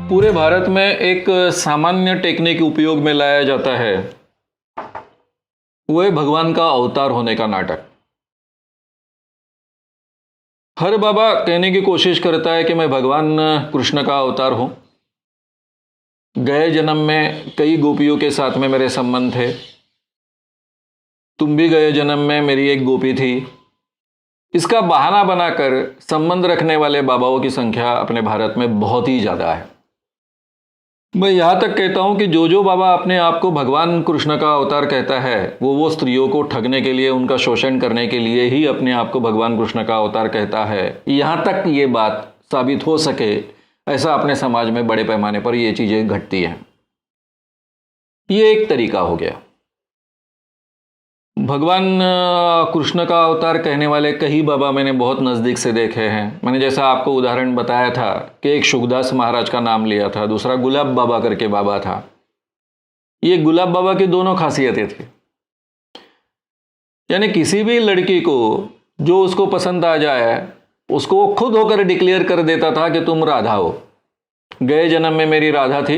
पूरे भारत में एक सामान्य टेक्निक उपयोग में लाया जाता है, वो है भगवान का अवतार होने का नाटक। हर बाबा कहने की कोशिश करता है कि मैं भगवान कृष्ण का अवतार हूँ। गए जन्म में कई गोपियों के साथ में मेरे संबंध थे। तुम भी गए जन्म में मेरी एक गोपी थी। इसका बहाना बनाकर संबंध रखने वाले बाबाओं की संख्या अपने भारत में बहुत ही ज़्यादा है। मैं यहाँ तक कहता हूँ कि जो बाबा अपने आप को भगवान कृष्ण का अवतार कहता है वो स्त्रियों को ठगने के लिए, उनका शोषण करने के लिए ही अपने आप को भगवान कृष्ण का अवतार कहता है। यहाँ तक ये बात साबित हो सके, ऐसा अपने समाज में बड़े पैमाने पर ये चीज़ें घटती हैं। ये एक तरीका हो गया। भगवान कृष्ण का अवतार कहने वाले कई बाबा मैंने बहुत नज़दीक से देखे हैं। मैंने जैसा आपको उदाहरण बताया था कि एक शुकदास महाराज का नाम लिया था, दूसरा गुलाब बाबा करके बाबा था। ये गुलाब बाबा की दोनों खासियतें थी, यानी किसी भी लड़की को जो उसको पसंद आ जाए उसको वो खुद होकर डिक्लेयर कर देता था कि तुम राधा हो। गए जन्म में मेरी राधा थी,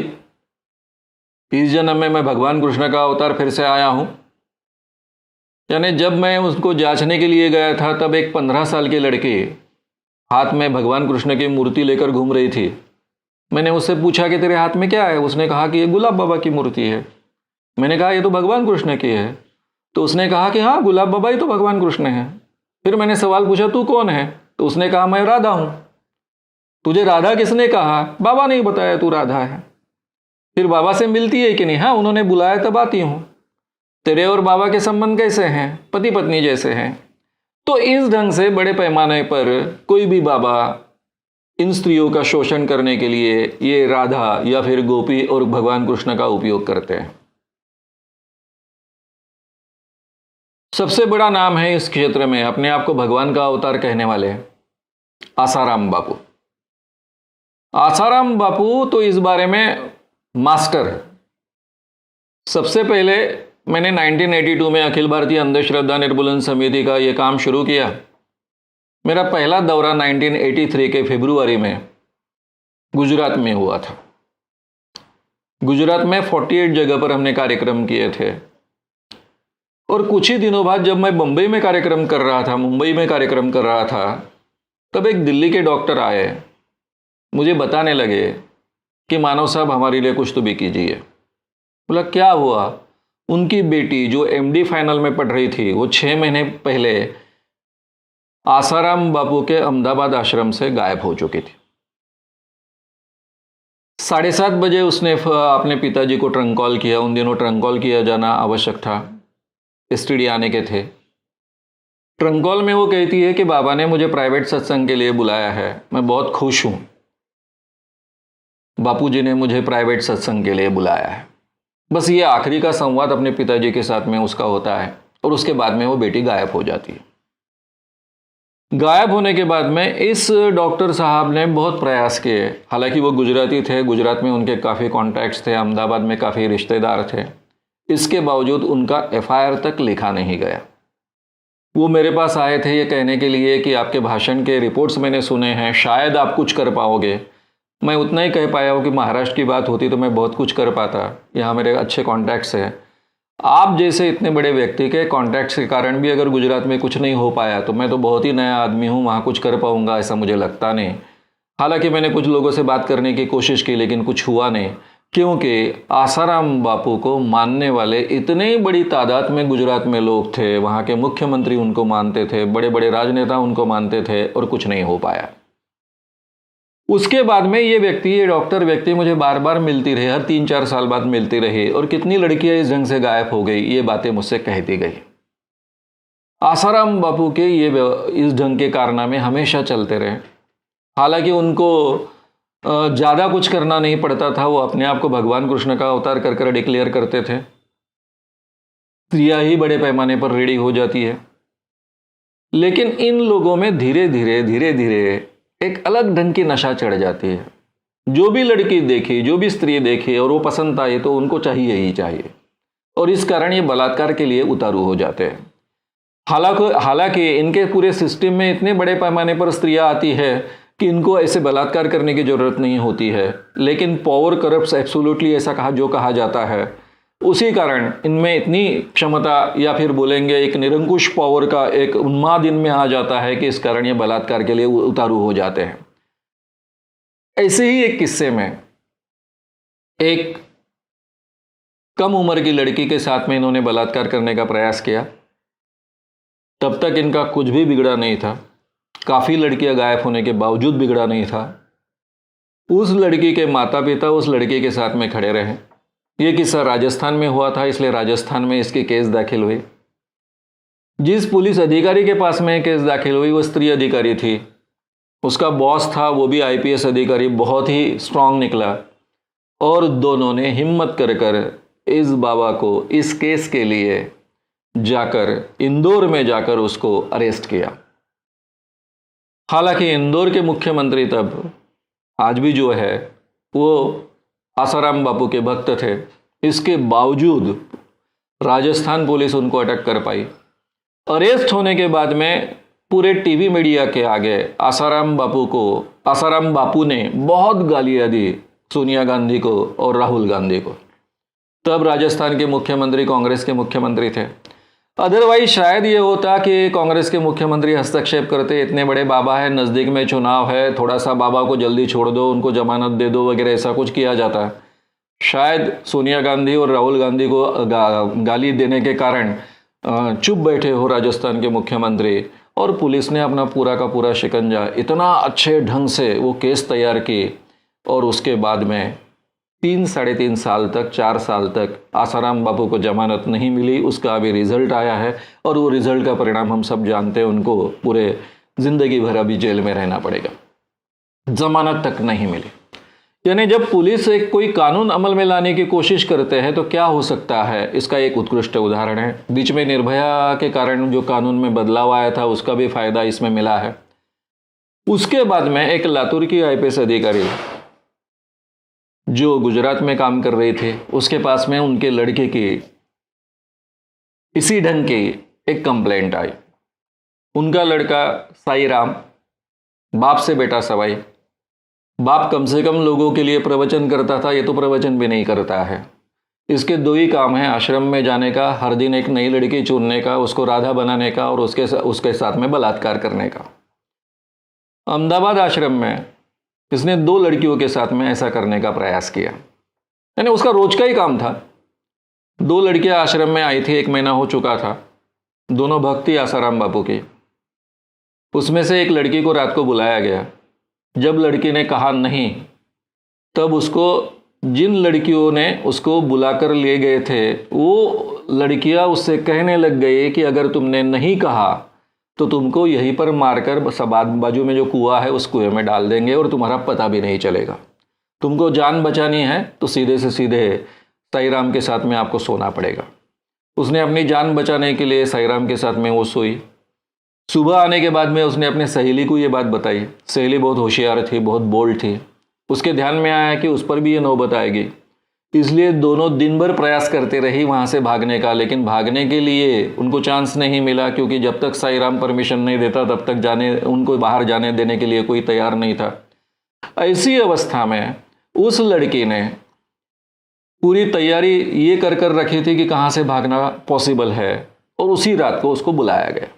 इस जन्म में मैं भगवान कृष्ण का अवतार फिर से आया हूँ। यानी जब मैं उसको जांचने के लिए गया था तब एक 15 साल की लड़की हाथ में भगवान कृष्ण की मूर्ति लेकर घूम रही थी। मैंने उससे पूछा कि तेरे हाथ में क्या है? उसने कहा कि ये गुलाब बाबा की मूर्ति है। मैंने कहा ये तो भगवान कृष्ण की है। तो उसने कहा कि हाँ, गुलाब बाबा ही तो भगवान कृष्ण है। फिर मैंने सवाल पूछा तू कौन है? तो उसने कहा मैं राधा हूँ। तुझे राधा किसने कहा? बाबा ने बताया तू राधा है। फिर बाबा से मिलती है कि नहीं? हाँ, उन्होंने बुलाया तब आती हूँ। तेरे और बाबा के संबंध कैसे हैं? पति पत्नी जैसे हैं। तो इस ढंग से बड़े पैमाने पर कोई भी बाबा इन स्त्रियों का शोषण करने के लिए ये राधा या फिर गोपी और भगवान कृष्ण का उपयोग करते हैं। सबसे बड़ा नाम है इस क्षेत्र में अपने आप को भगवान का अवतार कहने वाले आसाराम बापू। आसाराम बापू तो इस बारे में मास्टर है। सबसे पहले मैंने 1982 में अखिल भारतीय अंधश्रद्धा निर्मूलन समिति का ये काम शुरू किया। मेरा पहला दौरा 1983 के फरवरी में गुजरात में हुआ था। गुजरात में 48 जगह पर हमने कार्यक्रम किए थे। और कुछ ही दिनों बाद जब मैं मुंबई में कार्यक्रम कर रहा था, तब एक दिल्ली के डॉक्टर आए, मुझे बताने लगे कि मानव साहब हमारे लिए कुछ तो भी कीजिए। बोला क्या हुआ? उनकी बेटी जो MD फाइनल में पढ़ रही थी वो 6 महीने पहले आसाराम बापू के अहमदाबाद आश्रम से गायब हो चुकी थी। 7:30 बजे उसने अपने पिताजी को ट्रंक कॉल किया। उन दिनों ट्रंक कॉल किया जाना आवश्यक था, STD आने के थे। ट्रंक कॉल में वो कहती है कि बाबा ने मुझे प्राइवेट सत्संग के लिए बुलाया है, मैं बहुत खुश हूँ। बापूजी ने मुझे प्राइवेट सत्संग के लिए बुलाया है। बस ये आखिरी का संवाद अपने पिताजी के साथ में उसका होता है और उसके बाद में वो बेटी गायब हो जाती है। गायब होने के बाद में इस डॉक्टर साहब ने बहुत प्रयास किए। हालांकि वो गुजराती थे, गुजरात में उनके काफ़ी कॉन्टैक्ट्स थे, अहमदाबाद में काफ़ी रिश्तेदार थे। इसके बावजूद उनका FIR तक लिखा नहीं गया। वो मेरे पास आए थे ये कहने के लिए कि आपके भाषण के रिपोर्ट्स मैंने सुने हैं, शायद आप कुछ कर पाओगे। मैं उतना ही कह पाया हूँ कि महाराष्ट्र की बात होती तो मैं बहुत कुछ कर पाता। यहाँ मेरे अच्छे कॉन्टैक्ट्स हैं। आप जैसे इतने बड़े व्यक्ति के कॉन्टैक्ट्स के कारण भी अगर गुजरात में कुछ नहीं हो पाया तो मैं तो बहुत ही नया आदमी हूँ, वहाँ कुछ कर पाऊँगा ऐसा मुझे लगता नहीं। हालांकि मैंने कुछ लोगों से बात करने की कोशिश की लेकिन कुछ हुआ नहीं, क्योंकि आसाराम बापू को मानने वाले इतनी बड़ी तादाद में गुजरात में लोग थे। वहाँ के मुख्यमंत्री उनको मानते थे, बड़े बड़े राजनेता उनको मानते थे और कुछ नहीं हो पाया। उसके बाद में ये डॉक्टर व्यक्ति मुझे बार बार मिलती रही, हर 3-4 साल बाद मिलती रही और कितनी लड़कियां इस ढंग से गायब हो गई, ये बातें मुझसे कहती गई। आसाराम बापू के ये इस ढंग के कारनामे हमेशा चलते रहे। हालांकि उनको ज़्यादा कुछ करना नहीं पड़ता था, वो अपने आप को भगवान कृष्ण का अवतार कर कर डिक्लेयर करते थे। स्त्रियाँ ही बड़े पैमाने पर रेडी हो जाती है। लेकिन इन लोगों में धीरे धीरे एक अलग ढंग की नशा चढ़ जाती है। जो भी लड़की देखी, जो भी स्त्री देखी और वो पसंद आए तो उनको चाहिए ही चाहिए, और इस कारण ये बलात्कार के लिए उतारू हो जाते हैं। हालांकि इनके पूरे सिस्टम में इतने बड़े पैमाने पर स्त्रियां आती है कि इनको ऐसे बलात्कार करने की ज़रूरत नहीं होती है, लेकिन पावर करप्ट्स एब्सोल्युटली, ऐसा कहा जाता है। उसी कारण इनमें इतनी क्षमता, या फिर बोलेंगे एक निरंकुश पावर का एक उन्माद इनमें आ जाता है कि इस कारण ये बलात्कार के लिए उतारू हो जाते हैं। ऐसे ही एक किस्से में एक कम उम्र की लड़की के साथ में इन्होंने बलात्कार करने का प्रयास किया। तब तक इनका कुछ भी बिगड़ा नहीं था, काफ़ी लड़कियां गायब होने के बावजूद बिगड़ा नहीं था। उस लड़की के माता पिता उस लड़के के साथ में खड़े रहे। ये किस्सा राजस्थान में हुआ था, इसलिए राजस्थान में इसकी केस दाखिल हुई। जिस पुलिस अधिकारी के पास में केस दाखिल हुई वो स्त्री अधिकारी थी। उसका बॉस था, वो भी आईपीएस अधिकारी, बहुत ही स्ट्रांग निकला। और दोनों ने हिम्मत कर इस बाबा को इस केस के लिए जाकर इंदौर में जाकर उसको अरेस्ट किया। हालांकि इंदौर के मुख्यमंत्री तब, आज भी जो है, वो आसाराम बापू के भक्त थे। इसके बावजूद राजस्थान पुलिस उनको अटक कर पाई। अरेस्ट होने के बाद में पूरे टीवी मीडिया के आगे आसाराम बापू ने बहुत गालियां दी सोनिया गांधी को और राहुल गांधी को। तब राजस्थान के मुख्यमंत्री कांग्रेस के मुख्यमंत्री थे। अदरवाइज शायद ये होता कि कांग्रेस के मुख्यमंत्री हस्तक्षेप करते, इतने बड़े बाबा है, नज़दीक में चुनाव है, थोड़ा सा बाबा को जल्दी छोड़ दो, उनको जमानत दे दो वगैरह, ऐसा कुछ किया जाता। शायद सोनिया गांधी और राहुल गांधी को गाली देने के कारण चुप बैठे हो राजस्थान के मुख्यमंत्री, और पुलिस ने अपना पूरा का पूरा शिकंजा इतना अच्छे ढंग से वो केस तैयार की। और उसके बाद में 3-3.5 साल तक, 4 साल तक आसाराम बापू को जमानत नहीं मिली। उसका अभी रिजल्ट आया है और वो रिजल्ट का परिणाम हम सब जानते हैं। उनको पूरे जिंदगी भर अभी जेल में रहना पड़ेगा, जमानत तक नहीं मिली। यानी जब पुलिस एक कोई कानून अमल में लाने की कोशिश करते हैं तो क्या हो सकता है, इसका एक उत्कृष्ट उदाहरण है। बीच में निर्भया के कारण जो कानून में बदलाव आया था, उसका भी फायदा इसमें मिला है। उसके बाद में एक लातूर की आईपीएस अधिकारी जो गुजरात में काम कर रही थी, उसके पास में उनके लड़के की इसी ढंग की एक कंप्लेंट आई। उनका लड़का साई राम, बाप से बेटा सवाई। बाप कम से कम लोगों के लिए प्रवचन करता था, ये तो प्रवचन भी नहीं करता है। इसके 2 ही काम हैं, आश्रम में जाने का, हर दिन एक नई लड़की चुनने का, उसको राधा बनाने का, और उसके साथ में बलात्कार करने का। अहमदाबाद आश्रम में इसने 2 लड़कियों के साथ में ऐसा करने का प्रयास किया। यानी उसका रोज का ही काम था। 2 लड़कियां आश्रम में आई थी, 1 महीना हो चुका था। दोनों भक्त थी आसाराम बापू की। उसमें से एक लड़की को रात को बुलाया गया। जब लड़की ने कहा नहीं, तब उसको, जिन लड़कियों ने उसको बुलाकर ले गए थे, वो लड़कियां उससे कहने लग गई कि अगर तुमने नहीं कहा तो तुमको यहीं पर मारकर बाजू में जो कुआं है उस कुएं में डाल देंगे और तुम्हारा पता भी नहीं चलेगा। तुमको जान बचानी है तो सीधे से सीधे साईराम के साथ में आपको सोना पड़ेगा। उसने अपनी जान बचाने के लिए साईराम के साथ में वो सोई। सुबह आने के बाद में उसने अपने सहेली को ये बात बताई। सहेली बहुत होशियार थी, बहुत बोल्ड थी। उसके ध्यान में आया कि उस पर भी ये नौबत आएगी, इसलिए दोनों दिन भर प्रयास करते रही वहाँ से भागने का। लेकिन भागने के लिए उनको चांस नहीं मिला, क्योंकि जब तक साईराम परमिशन नहीं देता तब तक उनको बाहर जाने देने के लिए कोई तैयार नहीं था। ऐसी अवस्था में उस लड़की ने पूरी तैयारी ये कर रखी थी कि कहाँ से भागना पॉसिबल है, और उसी रात को उसको बुलाया गया।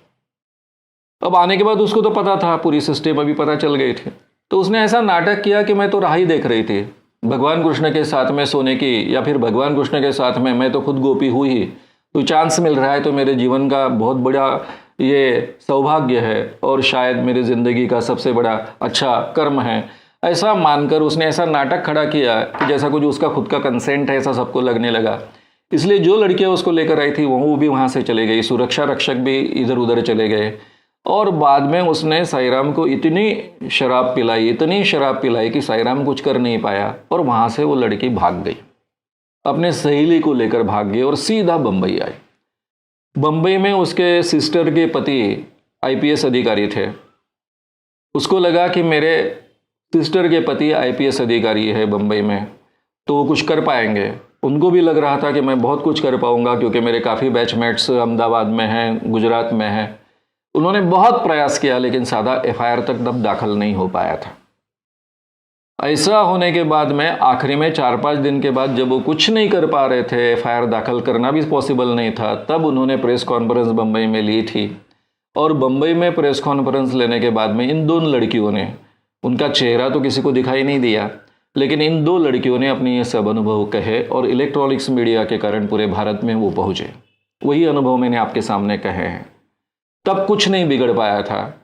अब आने के बाद उसको तो पता था, पूरी सिस्टम अभी पता चल गई थी। तो उसने ऐसा नाटक किया कि मैं तो राह ही देख रही थी भगवान कृष्ण के साथ में सोने की, या फिर भगवान कृष्ण के साथ में मैं तो खुद गोपी हुई ही, तो चांस मिल रहा है तो मेरे जीवन का बहुत बड़ा ये सौभाग्य है, और शायद मेरी ज़िंदगी का सबसे बड़ा अच्छा कर्म है। ऐसा मानकर उसने ऐसा नाटक खड़ा किया कि जैसा कुछ उसका खुद का कंसेंट है, ऐसा सबको लगने लगा। इसलिए जो लड़कियां उसको लेकर आई थी वो भी वहाँ से चले गई, सुरक्षा रक्षक भी इधर उधर चले गए। और बाद में उसने साईराम को इतनी शराब पिलाई कि साईराम कुछ कर नहीं पाया, और वहाँ से वो लड़की भाग गई, अपने सहेली को लेकर भाग गई और सीधा बम्बई आई। बम्बई में उसके सिस्टर के पति आईपीएस अधिकारी थे। उसको लगा कि मेरे सिस्टर के पति आईपीएस अधिकारी है बम्बई में, तो वो कुछ कर पाएंगे। उनको भी लग रहा था कि मैं बहुत कुछ कर पाऊंगा, क्योंकि मेरे काफ़ी बैचमेट्स अहमदाबाद में हैं, गुजरात में हैं। उन्होंने बहुत प्रयास किया लेकिन सादा एफआईआर तक तब दाखिल नहीं हो पाया था। ऐसा होने के बाद में आखिरी में 4-5 दिन के बाद जब वो कुछ नहीं कर पा रहे थे, एफआईआर दाखिल करना भी पॉसिबल नहीं था, तब उन्होंने प्रेस कॉन्फ्रेंस बम्बई में ली थी। और बम्बई में प्रेस कॉन्फ्रेंस लेने के बाद में इन दोनों लड़कियों ने, उनका चेहरा तो किसी को दिखाई नहीं दिया, लेकिन इन 2 लड़कियों ने अपने ये सब अनुभव कहे और इलेक्ट्रॉनिक्स मीडिया के कारण पूरे भारत में वो पहुँचे। वही अनुभव मैंने आपके सामने कहे हैं। तब कुछ नहीं बिगड़ पाया था,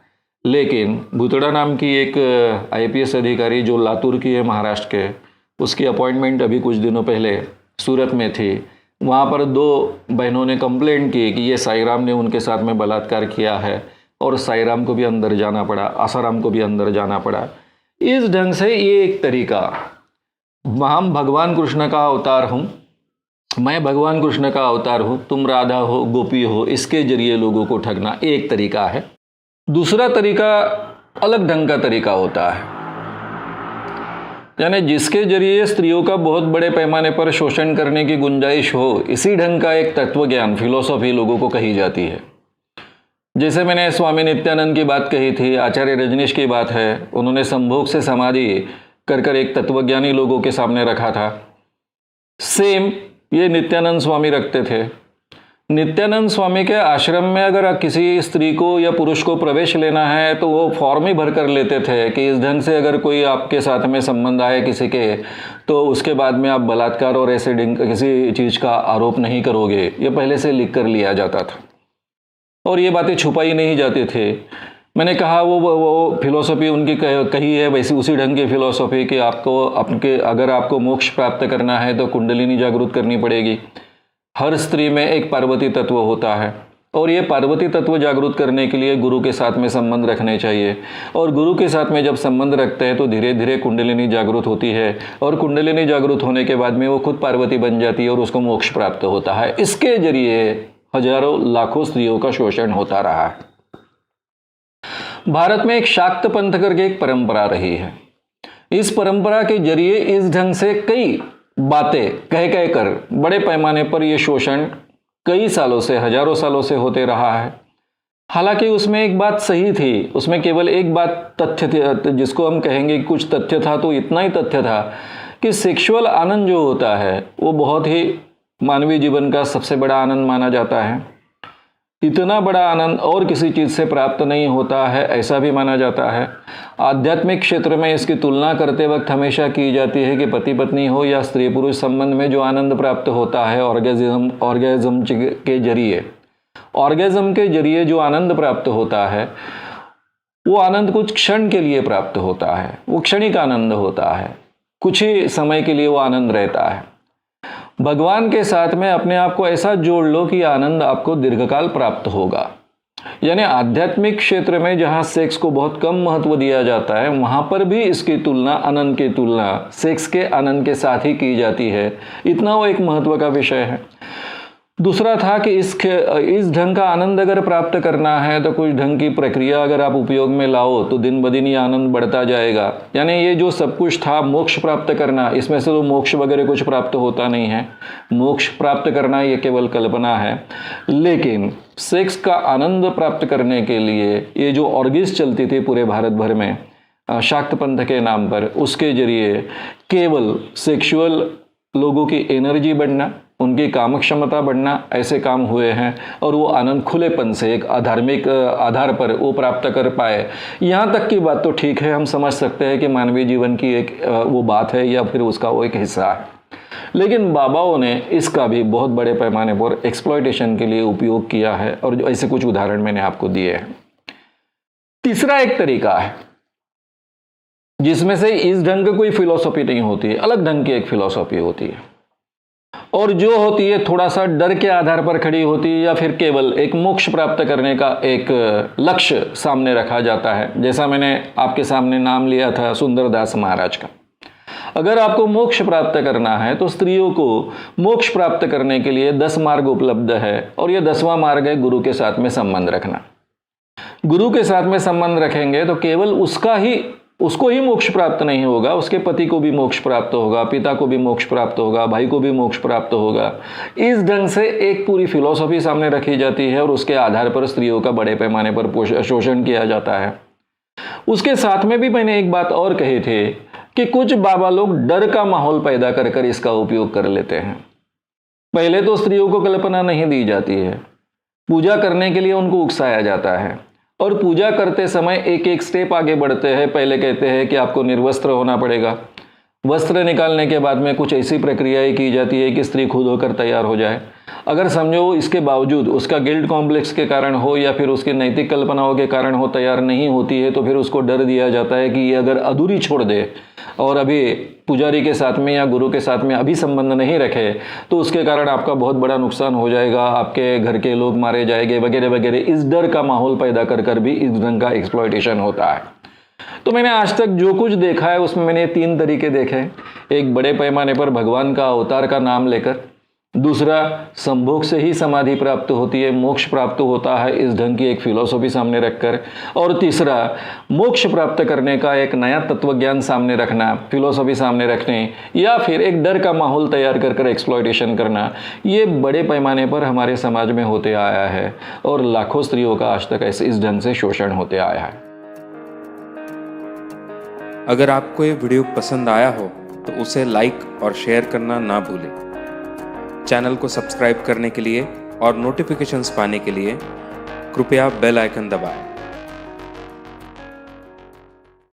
लेकिन भूतड़ा नाम की एक आईपीएस अधिकारी जो लातूर की है, महाराष्ट्र के, उसकी अपॉइंटमेंट अभी कुछ दिनों पहले सूरत में थी। वहाँ पर 2 बहनों ने कंप्लेंट की कि ये साईराम ने उनके साथ में बलात्कार किया है और साईराम को भी अंदर जाना पड़ा, आसाराम को भी अंदर जाना पड़ा। इस ढंग से ये एक तरीका, हम भगवान कृष्ण का अवतार हूँ, मैं भगवान कृष्ण का अवतार हूँ, तुम राधा हो, गोपी हो, इसके जरिए लोगों को ठगना एक तरीका है। दूसरा तरीका अलग ढंग का तरीका होता है, यानी जिसके जरिए स्त्रियों का बहुत बड़े पैमाने पर शोषण करने की गुंजाइश हो, इसी ढंग का एक तत्व ज्ञान, फिलोसॉफी लोगों को कही जाती है। जैसे मैंने स्वामी नित्यानंद की बात कही थी, आचार्य रजनीश की बात है, उन्होंने संभोग से समाधि कर एक तत्वज्ञानी लोगों के सामने रखा था। सेम ये नित्यानंद स्वामी रखते थे। नित्यानंद स्वामी के आश्रम में अगर किसी स्त्री को या पुरुष को प्रवेश लेना है तो वो फॉर्म ही भर कर लेते थे कि इस ढंग से अगर कोई आपके साथ में संबंध आए किसी के, तो उसके बाद में आप बलात्कार और ऐसे किसी चीज़ का आरोप नहीं करोगे, ये पहले से लिख कर लिया जाता था और ये बातें छुपाई नहीं जाती थे। मैंने कहा वो फिलोसॉफी उनकी कही है वैसी उसी ढंग की फिलोसॉफी कि आपको अगर आपको मोक्ष प्राप्त करना है तो कुंडलिनी जागृत करनी पड़ेगी। हर स्त्री में एक पार्वती तत्व होता है और ये पार्वती तत्व जागृत करने के लिए गुरु के साथ में संबंध रखने चाहिए, और गुरु के साथ में जब संबंध रखते हैं तो धीरे धीरे कुंडलिनी जागृत होती है और कुंडलिनी जागृत होने के बाद में वो खुद पार्वती बन जाती है और उसको मोक्ष प्राप्त होता है। इसके जरिए हजारों लाखों स्त्रियों का शोषण होता रहा है। भारत में एक शाक्त पंथ करके एक परंपरा रही है। इस परंपरा के जरिए इस ढंग से कई बातें कह कर बड़े पैमाने पर यह शोषण कई सालों से, हजारों सालों से होते रहा है। हालांकि उसमें एक बात सही थी, उसमें केवल एक बात तथ्य थी, जिसको हम कहेंगे कुछ तथ्य था, तो इतना ही तथ्य था कि सेक्सुअल आनंद जो होता है वो बहुत ही मानवीय जीवन का सबसे बड़ा आनंद माना जाता है। इतना बड़ा आनंद और किसी चीज़ से प्राप्त नहीं होता है, ऐसा भी माना जाता है। आध्यात्मिक क्षेत्र में इसकी तुलना करते वक्त हमेशा की जाती है कि पति पत्नी हो या स्त्री पुरुष संबंध में जो आनंद प्राप्त होता है ऑर्गेज्म के जरिए जो आनंद प्राप्त होता है, वो आनंद कुछ क्षण के लिए प्राप्त होता है, वो क्षणिक आनंद होता है, कुछ ही समय के लिए वो आनंद रहता है। भगवान के साथ में अपने आप को ऐसा जोड़ लो कि आनंद आपको दीर्घकाल प्राप्त होगा। यानी आध्यात्मिक क्षेत्र में जहाँ सेक्स को बहुत कम महत्व दिया जाता है, वहाँ पर भी इसकी तुलना, आनंद की तुलना सेक्स के आनंद के साथ ही की जाती है। इतना वो एक महत्व का विषय है। दूसरा था कि इस ढंग का आनंद अगर प्राप्त करना है तो कुछ ढंग की प्रक्रिया अगर आप उपयोग में लाओ तो दिन ब दिन ये आनंद बढ़ता जाएगा। यानी ये जो सब कुछ था मोक्ष प्राप्त करना, इसमें से तो मोक्ष वगैरह कुछ प्राप्त होता नहीं है। मोक्ष प्राप्त करना ये केवल कल्पना है। लेकिन सेक्स का आनंद प्राप्त करने के लिए ये जो ऑर्गीज चलती थी पूरे भारत भर में शाक्त पंथ के नाम पर, उसके जरिए केवल सेक्सुअल लोगों की एनर्जी बढ़ना, उनकी काम क्षमता बढ़ना, ऐसे काम हुए हैं और वो आनंद खुलेपन से एक आधार्मिक आधार पर वो प्राप्त कर पाए। यहाँ तक की बात तो ठीक है, हम समझ सकते हैं कि मानवीय जीवन की एक वो बात है या फिर उसका वो एक हिस्सा है। लेकिन बाबाओं ने इसका भी बहुत बड़े पैमाने पर एक्सप्लॉयटेशन के लिए उपयोग किया है और ऐसे कुछ उदाहरण मैंने आपको दिए हैं। तीसरा एक तरीका है जिसमें से इस ढंग की कोई फिलॉसफी नहीं होती है, अलग ढंग की एक फिलॉसफी होती है और जो होती है थोड़ा सा डर के आधार पर खड़ी होती है या फिर केवल एक मोक्ष प्राप्त करने का एक लक्ष्य सामने रखा जाता है। जैसा मैंने आपके सामने नाम लिया था सुंदरदास महाराज का। अगर आपको मोक्ष प्राप्त करना है तो स्त्रियों को मोक्ष प्राप्त करने के लिए 10 मार्ग उपलब्ध है और ये 10वां मार्ग है गुरु के साथ में संबंध रखना। गुरु के साथ में संबंध रखेंगे तो केवल उसका ही उसको ही मोक्ष प्राप्त नहीं होगा, उसके पति को भी मोक्ष प्राप्त होगा, पिता को भी मोक्ष प्राप्त होगा, भाई को भी मोक्ष प्राप्त होगा। इस ढंग से एक पूरी फिलॉसफी सामने रखी जाती है और उसके आधार पर स्त्रियों का बड़े पैमाने पर शोषण किया जाता है। उसके साथ में भी मैंने एक बात और कही थी कि कुछ बाबा लोग डर का माहौल पैदा कर कर इसका उपयोग कर लेते हैं। पहले तो स्त्रियों को कल्पना नहीं दी जाती है, पूजा करने के लिए उनको उकसाया जाता है और पूजा करते समय एक एक स्टेप आगे बढ़ते हैं। पहले कहते हैं कि आपको निर्वस्त्र होना पड़ेगा, वस्त्र निकालने के बाद में कुछ ऐसी प्रक्रियाएं की जाती है कि स्त्री खुद होकर तैयार हो जाए। अगर समझो इसके बावजूद उसका गिल्ट कॉम्प्लेक्स के कारण हो या फिर उसकी नैतिक कल्पनाओं के कारण हो तैयार नहीं होती है, तो फिर उसको डर दिया जाता है कि ये अगर अधूरी छोड़ दे और अभी पुजारी के साथ में या गुरु के साथ में अभी संबंध नहीं रखे तो उसके कारण आपका बहुत बड़ा नुकसान हो जाएगा, आपके घर के लोग मारे जाएंगे वगैरह वगैरह। इस डर का माहौल पैदा कर कर भी इस ढंग का एक्सप्लॉयटेशन होता है। तो मैंने आज तक जो कुछ देखा है उसमें मैंने 3 तरीके देखे। एक, बड़े पैमाने पर भगवान का अवतार का नाम लेकर। दूसरा, संभोग से ही समाधि प्राप्त होती है, मोक्ष प्राप्त होता है, इस ढंग की एक फिलॉसफी सामने रखकर। और तीसरा, मोक्ष प्राप्त करने का एक नया तत्वज्ञान सामने रखना, फिलॉसफी सामने रखने, या फिर एक डर का माहौल तैयार कर कर एक्सप्लॉयटेशन करना। ये बड़े पैमाने पर हमारे समाज में होते आया है और लाखों स्त्रियों का आज तक ऐसे इस ढंग से शोषण होते आया है। अगर आपको ये वीडियो पसंद आया हो तो उसे लाइक और शेयर करना ना भूलें। चैनल को सब्सक्राइब करने के लिए और नोटिफिकेशंस पाने के लिए कृपया बेल आइकन दबाएं।